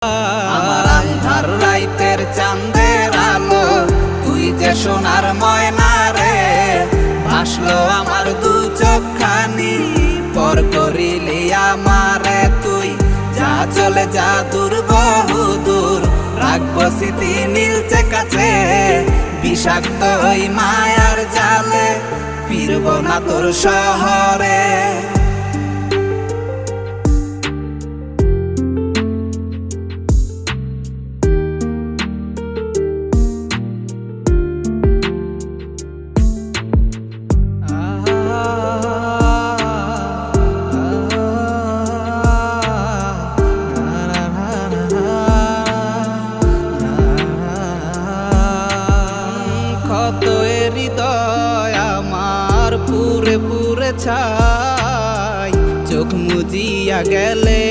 আমার আন্ধার রাইতের চাঁদের আলো, তুই যে সোনার ময়না রে। ভাসলো আমার দু চোখখানি, পর করিলি আমারে তুই। যা চলে যা দূর বহু দূর, রাখবো স্মৃতি নীলচে কাছে। বিষাক্ত ওই মায়ার জালে, ফিরবো না তোর শহরে। কত হৃদয় আমার পুরে পুরে ছাই, চোখ মুজিয়া গেলে